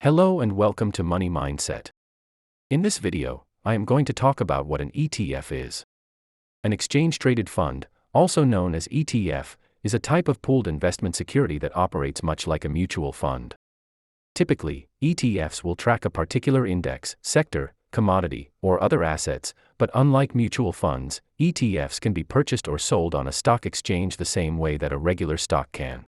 Hello and welcome to Money Mindset. In this video, I am going to talk about what an ETF is. An exchange-traded fund, also known as ETF, is a type of pooled investment security that operates much like a mutual fund. Typically, ETFs will track a particular index, sector, commodity, or other assets, but unlike mutual funds, ETFs can be purchased or sold on a stock exchange the same way that a regular stock can.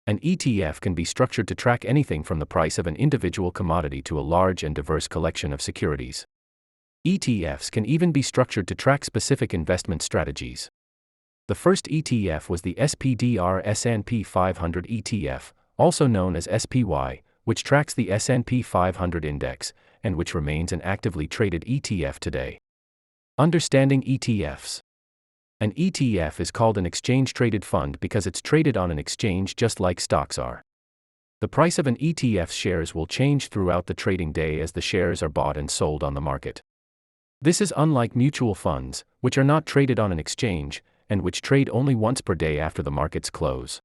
An ETF can be structured to track anything from the price of an individual commodity to a large and diverse collection of securities. ETFs can even be structured to track specific investment strategies. The first ETF was the SPDR S&P 500 ETF, also known as SPY, which tracks the S&P 500 index, and which remains an actively traded ETF today. Understanding ETFs. An ETF is called an exchange-traded fund because it's traded on an exchange just like stocks are. The price of an ETF's shares will change throughout the trading day as the shares are bought and sold on the market. This is unlike mutual funds, which are not traded on an exchange, and which trade only once per day after the markets close.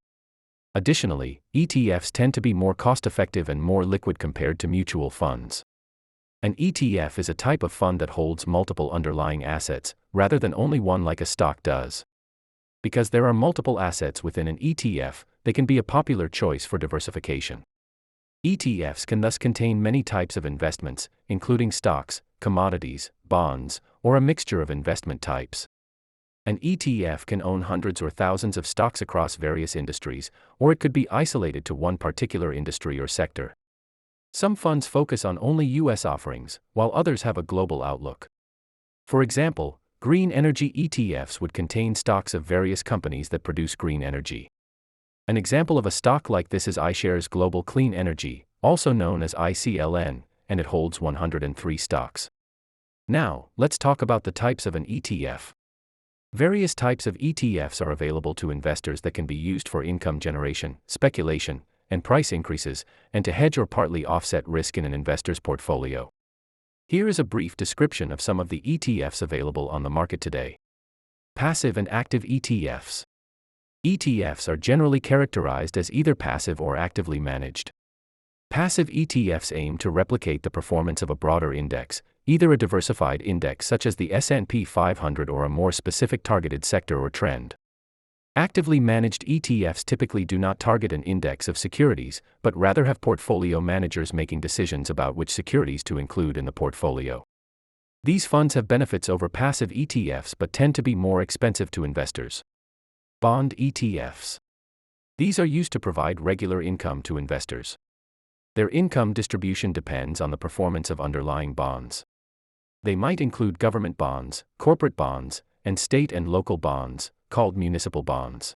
Additionally, ETFs tend to be more cost-effective and more liquid compared to mutual funds. An ETF is a type of fund that holds multiple underlying assets, rather than only one like a stock does. Because there are multiple assets within an ETF, they can be a popular choice for diversification. ETFs can thus contain many types of investments, including stocks, commodities, bonds, or a mixture of investment types. An ETF can own hundreds or thousands of stocks across various industries, or it could be isolated to one particular industry or sector. Some funds focus on only US offerings, while others have a global outlook. For example, green energy ETFs would contain stocks of various companies that produce green energy. An example of a stock like this is iShares Global Clean Energy, also known as ICLN, and it holds 103 stocks. Now, let's talk about the types of an ETF. Various types of ETFs are available to investors that can be used for income generation, speculation, and price increases, and to hedge or partly offset risk in an investor's portfolio. Here is a brief description of some of the ETFs available on the market today. Passive and active ETFs. ETFs are generally characterized as either passive or actively managed. Passive ETFs aim to replicate the performance of a broader index, either a diversified index such as the S&P 500 or a more specific targeted sector or trend. Actively managed ETFs typically do not target an index of securities, but rather have portfolio managers making decisions about which securities to include in the portfolio. These funds have benefits over passive ETFs but tend to be more expensive to investors. Bond ETFs. These are used to provide regular income to investors. Their income distribution depends on the performance of underlying bonds. They might include government bonds, corporate bonds, and state and local bonds, called municipal bonds.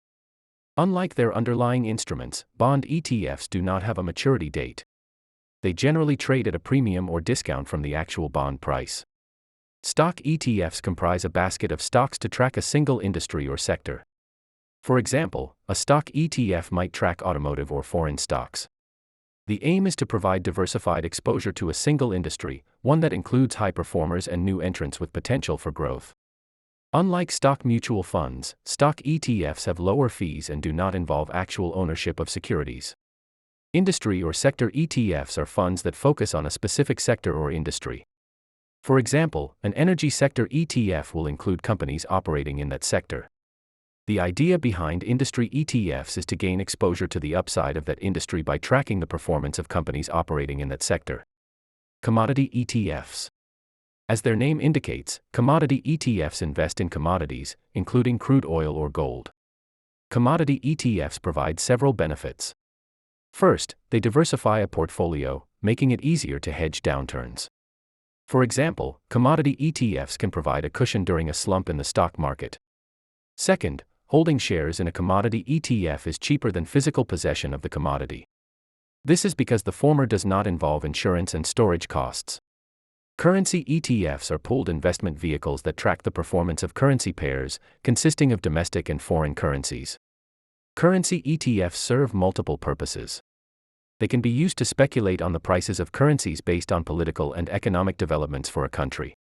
Unlike their underlying instruments, bond ETFs do not have a maturity date. They generally trade at a premium or discount from the actual bond price. Stock ETFs comprise a basket of stocks to track a single industry or sector. For example, a stock ETF might track automotive or foreign stocks. The aim is to provide diversified exposure to a single industry, one that includes high performers and new entrants with potential for growth. Unlike stock mutual funds, stock ETFs have lower fees and do not involve actual ownership of securities. Industry or sector ETFs are funds that focus on a specific sector or industry. For example, an energy sector ETF will include companies operating in that sector. The idea behind industry ETFs is to gain exposure to the upside of that industry by tracking the performance of companies operating in that sector. Commodity ETFs. As their name indicates, commodity ETFs invest in commodities, including crude oil or gold. Commodity ETFs provide several benefits. First, they diversify a portfolio, making it easier to hedge downturns. For example, commodity ETFs can provide a cushion during a slump in the stock market. Second, holding shares in a commodity ETF is cheaper than physical possession of the commodity. This is because the former does not involve insurance and storage costs. Currency ETFs are pooled investment vehicles that track the performance of currency pairs, consisting of domestic and foreign currencies. Currency ETFs serve multiple purposes. They can be used to speculate on the prices of currencies based on political and economic developments for a country.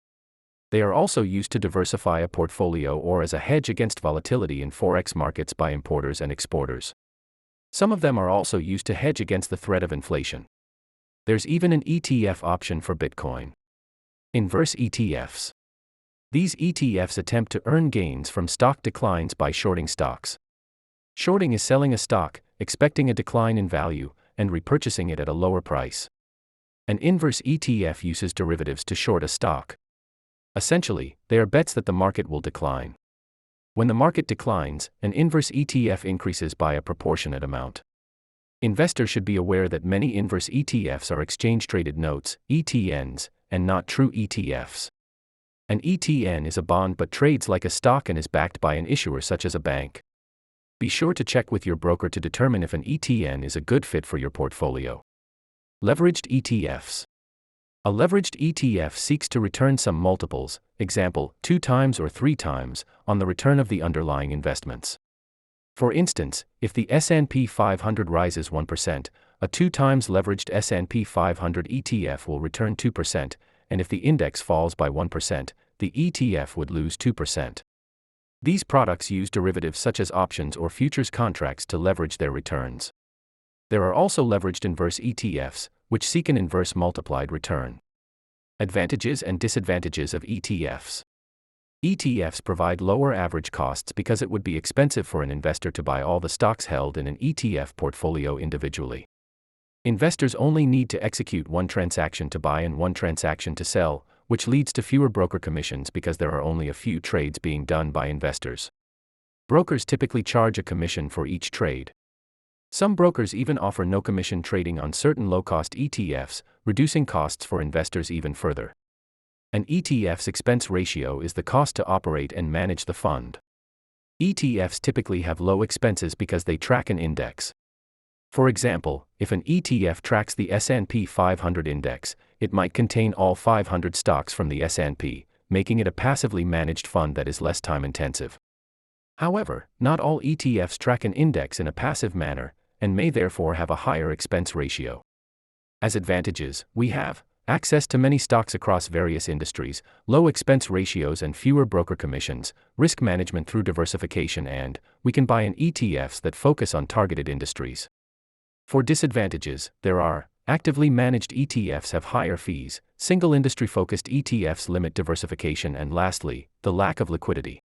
They are also used to diversify a portfolio or as a hedge against volatility in forex markets by importers and exporters. Some of them are also used to hedge against the threat of inflation. There's even an ETF option for Bitcoin. Inverse ETFs. These ETFs attempt to earn gains from stock declines by shorting stocks. Shorting is selling a stock, expecting a decline in value, and repurchasing it at a lower price. An inverse ETF uses derivatives to short a stock. Essentially, they are bets that the market will decline. When the market declines, an inverse ETF increases by a proportionate amount. Investors should be aware that many inverse ETFs are exchange-traded notes, ETNs, and not true ETFs. An ETN is a bond but trades like a stock and is backed by an issuer such as a bank. Be sure to check with your broker to determine if an ETN is a good fit for your portfolio. Leveraged ETFs. A leveraged ETF seeks to return some multiples, example, 2 times or 3 times, on the return of the underlying investments. For instance, if the S&P 500 rises 1%, a 2 times leveraged S&P 500 ETF will return 2%, and if the index falls by 1%, the ETF would lose 2%. These products use derivatives such as options or futures contracts to leverage their returns. There are also leveraged inverse ETFs, which seek an inverse multiplied return. Advantages and disadvantages of ETFs. ETFs provide lower average costs because it would be expensive for an investor to buy all the stocks held in an ETF portfolio individually. Investors only need to execute one transaction to buy and one transaction to sell, which leads to fewer broker commissions because there are only a few trades being done by investors. Brokers typically charge a commission for each trade. Some brokers even offer no commission trading on certain low-cost ETFs, reducing costs for investors even further. An ETF's expense ratio is the cost to operate and manage the fund. ETFs typically have low expenses because they track an index. For example, if an ETF tracks the S&P 500 index, it might contain all 500 stocks from the S&P, making it a passively managed fund that is less time-intensive. However, not all ETFs track an index in a passive manner, and may therefore have a higher expense ratio. As advantages, we have access to many stocks across various industries, low expense ratios and fewer broker commissions, risk management through diversification, and we can buy in ETFs that focus on targeted industries. For disadvantages, there are actively managed ETFs have higher fees, single industry-focused ETFs limit diversification, and lastly, the lack of liquidity.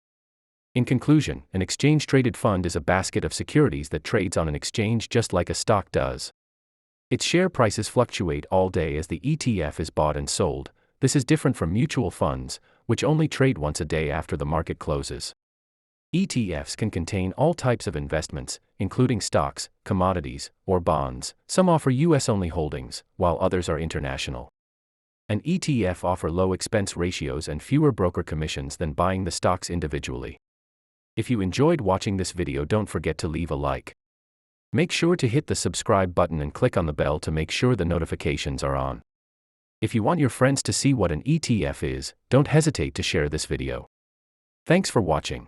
In conclusion, an exchange-traded fund is a basket of securities that trades on an exchange just like a stock does. Its share prices fluctuate all day as the ETF is bought and sold. This is different from mutual funds, which only trade once a day after the market closes. ETFs can contain all types of investments, including stocks, commodities, or bonds. Some offer US-only holdings, while others are international. An ETF offers low expense ratios and fewer broker commissions than buying the stocks individually. If you enjoyed watching this video, don't forget to leave a like. Make sure to hit the subscribe button and click on the bell to make sure the notifications are on. If you want your friends to see what an ETF is, don't hesitate to share this video. Thanks for watching.